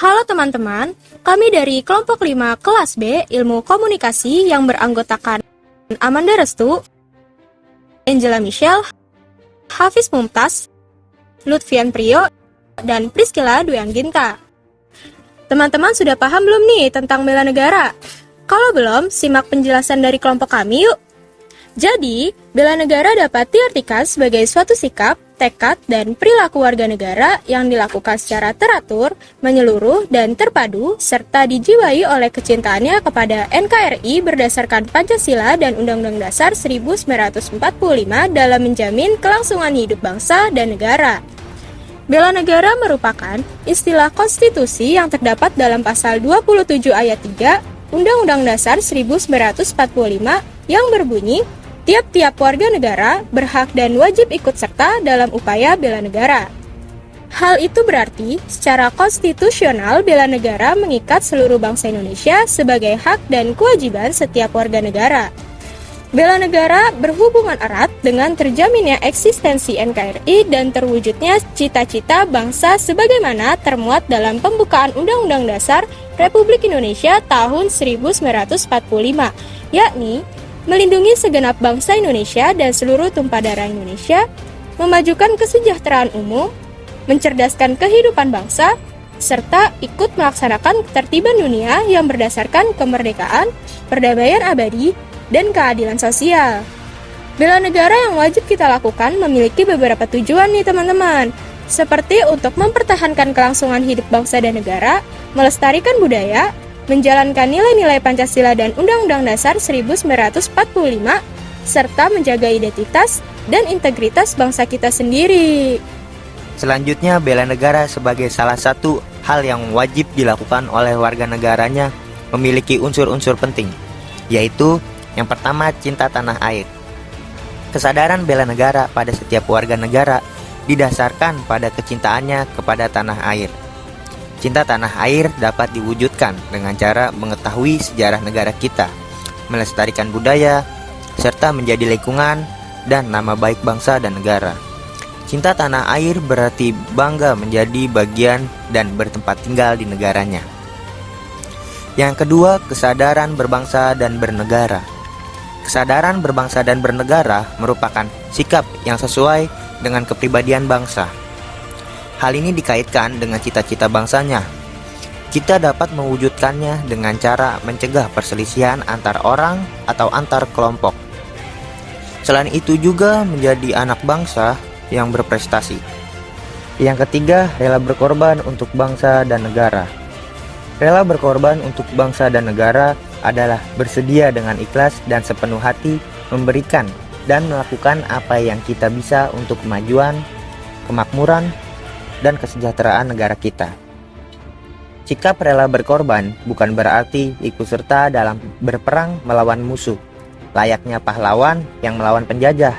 Halo teman-teman, kami dari kelompok 5 kelas B Ilmu Komunikasi yang beranggotakan Amanda Restu, Angela Michelle, Hafiz Mumtaz, Lutfian Priyo, dan Priscilla Dwi-Angginta. Teman-teman sudah paham belum nih tentang bela negara? Kalau belum, simak penjelasan dari kelompok kami yuk. Jadi, bela negara dapat diartikan sebagai suatu sikap, tekad, dan perilaku warga negara yang dilakukan secara teratur, menyeluruh, dan terpadu, serta dijiwai oleh kecintaannya kepada NKRI berdasarkan Pancasila dan Undang-Undang Dasar 1945 dalam menjamin kelangsungan hidup bangsa dan negara. Bela negara merupakan istilah konstitusi yang terdapat dalam pasal 27 ayat 3 Undang-Undang Dasar 1945 yang berbunyi, tiap-tiap warga negara berhak dan wajib ikut serta dalam upaya bela negara. Hal itu berarti, secara konstitusional bela negara mengikat seluruh bangsa Indonesia sebagai hak dan kewajiban setiap warga negara. Bela negara berhubungan erat dengan terjaminnya eksistensi NKRI dan terwujudnya cita-cita bangsa sebagaimana termuat dalam pembukaan Undang-Undang Dasar Republik Indonesia tahun 1945, yakni melindungi segenap bangsa Indonesia dan seluruh tumpah darah Indonesia, memajukan kesejahteraan umum, mencerdaskan kehidupan bangsa, serta ikut melaksanakan ketertiban dunia yang berdasarkan kemerdekaan, perdamaian abadi, dan keadilan sosial. Bela negara yang wajib kita lakukan memiliki beberapa tujuan nih teman-teman, seperti untuk mempertahankan kelangsungan hidup bangsa dan negara, melestarikan budaya, menjalankan nilai-nilai Pancasila dan Undang-Undang Dasar 1945, serta menjaga identitas dan integritas bangsa kita sendiri. Selanjutnya, bela negara sebagai salah satu hal yang wajib dilakukan oleh warga negaranya memiliki unsur-unsur penting, yaitu yang pertama, cinta tanah air. Kesadaran bela negara pada setiap warga negara didasarkan pada kecintaannya kepada tanah air. Cinta tanah air dapat diwujudkan dengan cara mengetahui sejarah negara kita, melestarikan budaya, serta menjadi lingkungan dan nama baik bangsa dan negara. Cinta tanah air berarti bangga menjadi bagian dan bertempat tinggal di negaranya. Yang kedua, kesadaran berbangsa dan bernegara. Kesadaran berbangsa dan bernegara merupakan sikap yang sesuai dengan kepribadian bangsa. Hal ini dikaitkan dengan cita-cita bangsanya. Kita dapat mewujudkannya dengan cara mencegah perselisihan antar orang atau antar kelompok. Selain itu juga menjadi anak bangsa yang berprestasi. Yang ketiga, rela berkorban untuk bangsa dan negara. Rela berkorban untuk bangsa dan negara adalah bersedia dengan ikhlas dan sepenuh hati memberikan dan melakukan apa yang kita bisa untuk kemajuan, kemakmuran, dan kesejahteraan negara kita. Sikap rela berkorban bukan berarti ikut serta dalam berperang melawan musuh, layaknya pahlawan yang melawan penjajah.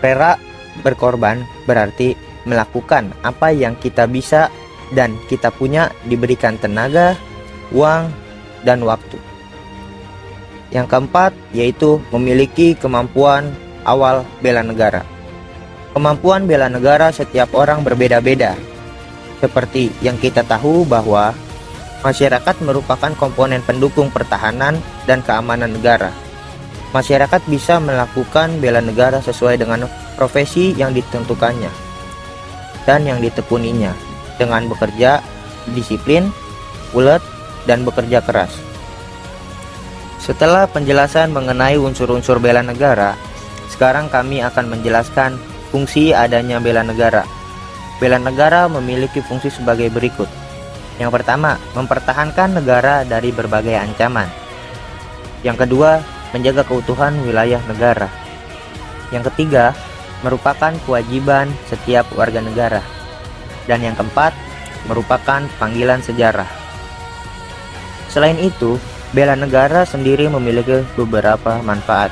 Rela berkorban berarti melakukan apa yang kita bisa dan kita punya, diberikan tenaga, uang, dan waktu. Yang keempat, yaitu memiliki kemampuan awal bela negara. Kemampuan bela negara setiap orang berbeda-beda. Seperti yang kita tahu bahwa masyarakat merupakan komponen pendukung pertahanan dan keamanan negara. Masyarakat bisa melakukan bela negara sesuai dengan profesi yang ditentukannya dan yang ditekuninya, dengan bekerja disiplin, ulet, dan bekerja keras. Setelah penjelasan mengenai unsur-unsur bela negara, sekarang kami akan menjelaskan fungsi adanya bela negara. Bela negara memiliki fungsi sebagai berikut. Yang pertama, mempertahankan negara dari berbagai ancaman. Yang kedua, menjaga keutuhan wilayah negara. Yang ketiga, merupakan kewajiban setiap warga negara. Dan yang keempat, merupakan panggilan sejarah. Selain itu, bela negara sendiri memiliki beberapa manfaat,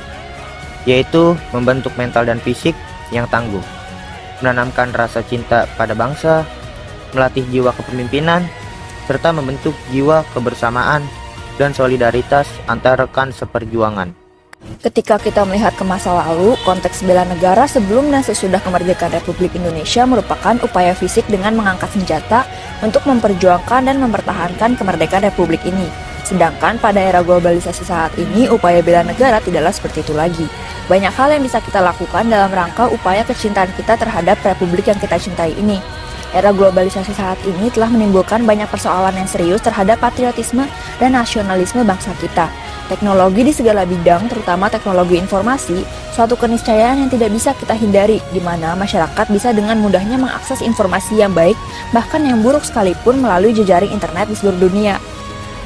yaitu membentuk mental dan fisik yang tangguh, menanamkan rasa cinta pada bangsa, melatih jiwa kepemimpinan, serta membentuk jiwa kebersamaan dan solidaritas antar rekan seperjuangan. Ketika kita melihat ke masa lalu, konteks bela negara sebelum dan sesudah kemerdekaan Republik Indonesia merupakan upaya fisik dengan mengangkat senjata untuk memperjuangkan dan mempertahankan kemerdekaan Republik ini. Sedangkan pada era globalisasi saat ini, upaya bela negara tidaklah seperti itu lagi. Banyak hal yang bisa kita lakukan dalam rangka upaya kecintaan kita terhadap Republik yang kita cintai ini. Era globalisasi saat ini telah menimbulkan banyak persoalan yang serius terhadap patriotisme dan nasionalisme bangsa kita. Teknologi di segala bidang, terutama teknologi informasi, suatu keniscayaan yang tidak bisa kita hindari, di mana masyarakat bisa dengan mudahnya mengakses informasi yang baik, bahkan yang buruk sekalipun melalui jejaring internet di seluruh dunia.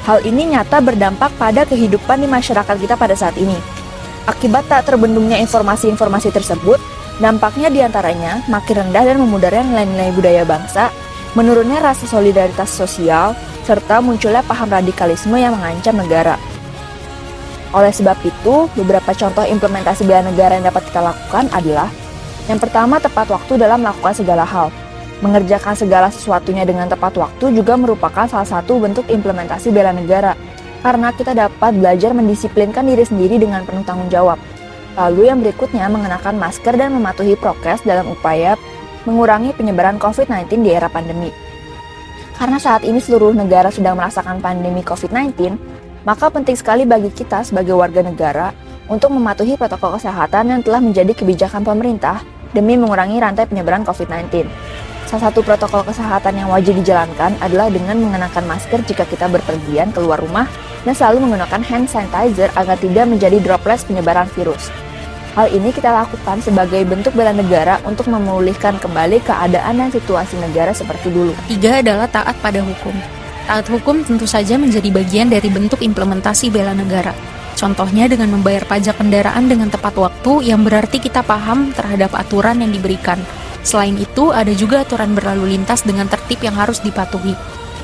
Hal ini nyata berdampak pada kehidupan di masyarakat kita pada saat ini. Akibat tak terbendungnya informasi-informasi tersebut, dampaknya diantaranya makin rendah dan memudarnya nilai-nilai budaya bangsa, menurunnya rasa solidaritas sosial, serta munculnya paham radikalisme yang mengancam negara. Oleh sebab itu, beberapa contoh implementasi bela negara yang dapat kita lakukan adalah: yang pertama, tepat waktu dalam melakukan segala hal. Mengerjakan segala sesuatunya dengan tepat waktu juga merupakan salah satu bentuk implementasi bela negara, karena kita dapat belajar mendisiplinkan diri sendiri dengan penuh tanggung jawab. Lalu yang berikutnya, mengenakan masker dan mematuhi prokes dalam upaya mengurangi penyebaran COVID-19 di era pandemi. Karena saat ini seluruh negara sedang merasakan pandemi COVID-19, maka penting sekali bagi kita sebagai warga negara untuk mematuhi protokol kesehatan yang telah menjadi kebijakan pemerintah demi mengurangi rantai penyebaran COVID-19. Salah satu protokol kesehatan yang wajib dijalankan adalah dengan mengenakan masker jika kita berpergian keluar rumah dan selalu menggunakan hand sanitizer agar tidak menjadi droplets penyebaran virus. Hal ini kita lakukan sebagai bentuk bela negara untuk memulihkan kembali keadaan dan situasi negara seperti dulu. Ketiga adalah taat pada hukum. Taat hukum tentu saja menjadi bagian dari bentuk implementasi bela negara. Contohnya dengan membayar pajak kendaraan dengan tepat waktu, yang berarti kita paham terhadap aturan yang diberikan. Selain itu, ada juga aturan berlalu lintas dengan tertib yang harus dipatuhi.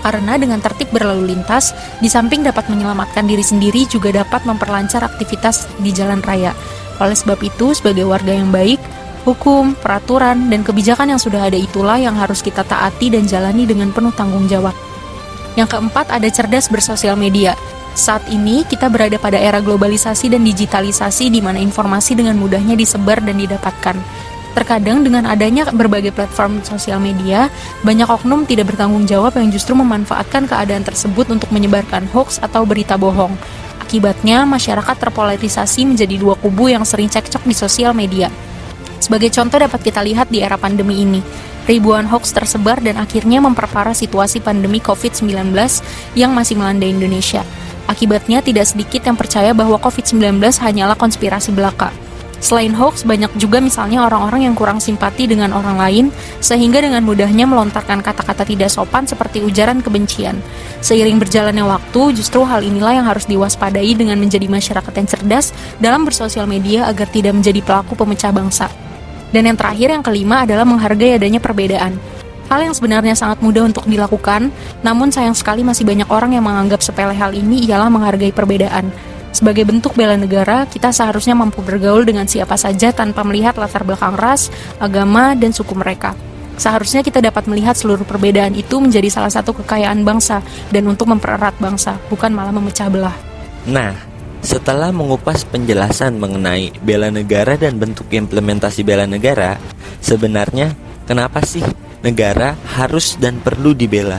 Karena dengan tertib berlalu lintas, di samping dapat menyelamatkan diri sendiri, juga dapat memperlancar aktivitas di jalan raya. Oleh sebab itu, sebagai warga yang baik, hukum, peraturan, dan kebijakan yang sudah ada itulah yang harus kita taati dan jalani dengan penuh tanggung jawab. Yang keempat, ada cerdas bersosial media. Saat ini, kita berada pada era globalisasi dan digitalisasi di mana informasi dengan mudahnya disebar dan didapatkan. Terkadang dengan adanya berbagai platform sosial media, banyak oknum tidak bertanggung jawab yang justru memanfaatkan keadaan tersebut untuk menyebarkan hoaks atau berita bohong. Akibatnya, masyarakat terpolarisasi menjadi dua kubu yang sering cekcok di sosial media. Sebagai contoh dapat kita lihat di era pandemi ini. Ribuan hoaks tersebar dan akhirnya memperparah situasi pandemi COVID-19 yang masih melanda Indonesia. Akibatnya tidak sedikit yang percaya bahwa COVID-19 hanyalah konspirasi belaka. Selain hoaks, banyak juga misalnya orang-orang yang kurang simpati dengan orang lain, sehingga dengan mudahnya melontarkan kata-kata tidak sopan seperti ujaran kebencian. Seiring berjalannya waktu, justru hal inilah yang harus diwaspadai dengan menjadi masyarakat yang cerdas dalam bersosial media agar tidak menjadi pelaku pemecah bangsa. Dan yang terakhir, yang kelima adalah menghargai adanya perbedaan. Hal yang sebenarnya sangat mudah untuk dilakukan, namun sayang sekali masih banyak orang yang menganggap sepele hal ini ialah menghargai perbedaan. Sebagai bentuk bela negara, kita seharusnya mampu bergaul dengan siapa saja tanpa melihat latar belakang ras, agama, dan suku mereka. Seharusnya kita dapat melihat seluruh perbedaan itu menjadi salah satu kekayaan bangsa dan untuk mempererat bangsa, bukan malah memecah belah. Nah, setelah mengupas penjelasan mengenai bela negara dan bentuk implementasi bela negara, sebenarnya kenapa sih negara harus dan perlu dibela?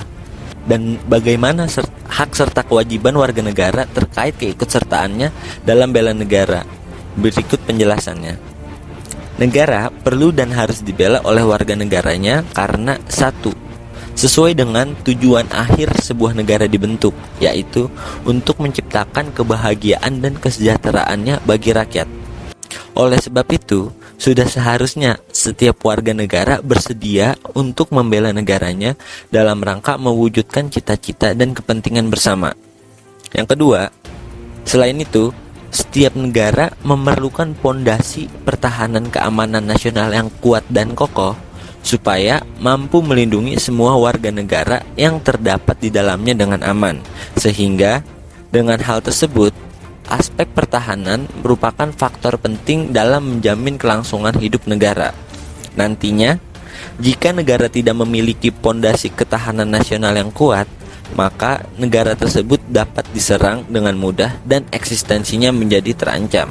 Dan bagaimana hak serta kewajiban warga negara terkait keikutsertaannya dalam bela negara? Berikut penjelasannya. Negara perlu dan harus dibela oleh warga negaranya karena satu, sesuai dengan tujuan akhir sebuah negara dibentuk, yaitu untuk menciptakan kebahagiaan dan kesejahteraannya bagi rakyat. Oleh sebab itu, sudah seharusnya setiap warga negara bersedia untuk membela negaranya dalam rangka mewujudkan cita-cita dan kepentingan bersama. Yang kedua, selain itu, setiap negara memerlukan pondasi pertahanan keamanan nasional yang kuat dan kokoh supaya mampu melindungi semua warga negara yang terdapat di dalamnya dengan aman. Sehingga dengan hal tersebut, aspek pertahanan merupakan faktor penting dalam menjamin kelangsungan hidup negara. Nantinya, jika negara tidak memiliki pondasi ketahanan nasional yang kuat, maka negara tersebut dapat diserang dengan mudah dan eksistensinya menjadi terancam.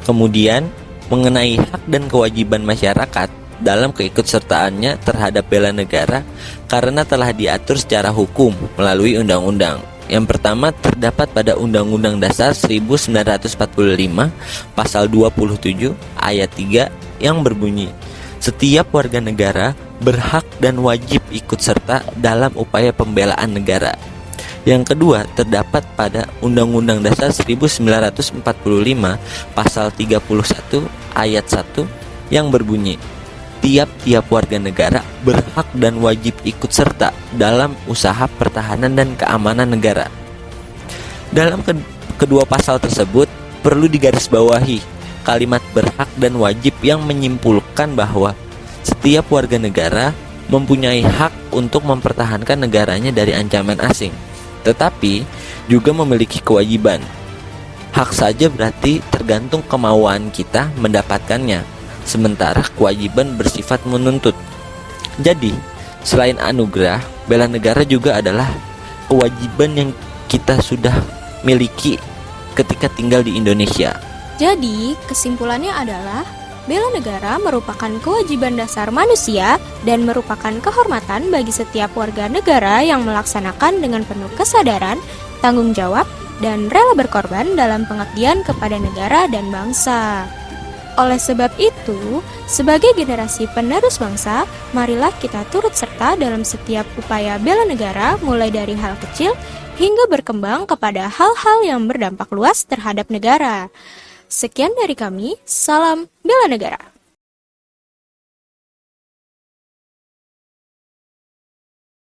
Kemudian, mengenai hak dan kewajiban masyarakat dalam keikutsertaannya terhadap bela negara karena telah diatur secara hukum melalui undang-undang. Yang pertama terdapat pada Undang-Undang Dasar 1945 pasal 27 ayat 3 yang berbunyi, setiap warga negara berhak dan wajib ikut serta dalam upaya pembelaan negara. Yang kedua terdapat pada Undang-Undang Dasar 1945 pasal 31 ayat 1 yang berbunyi, tiap-tiap warga negara berhak dan wajib ikut serta dalam usaha pertahanan dan keamanan negara. Dalam kedua pasal tersebut perlu digarisbawahi kalimat berhak dan wajib yang menyimpulkan bahwa setiap warga negara mempunyai hak untuk mempertahankan negaranya dari ancaman asing, tetapi juga memiliki kewajiban. Hak saja berarti tergantung kemauan kita mendapatkannya, sementara kewajiban bersifat menuntut. Jadi, selain anugerah, bela negara juga adalah kewajiban yang kita sudah miliki ketika tinggal di Indonesia. Jadi, kesimpulannya adalah bela negara merupakan kewajiban dasar manusia dan merupakan kehormatan bagi setiap warga negara yang melaksanakan dengan penuh kesadaran, tanggung jawab, dan rela berkorban dalam pengabdian kepada negara dan bangsa. Oleh sebab itu, sebagai generasi penerus bangsa, marilah kita turut serta dalam setiap upaya bela negara mulai dari hal kecil hingga berkembang kepada hal-hal yang berdampak luas terhadap negara. Sekian dari kami, salam bela negara.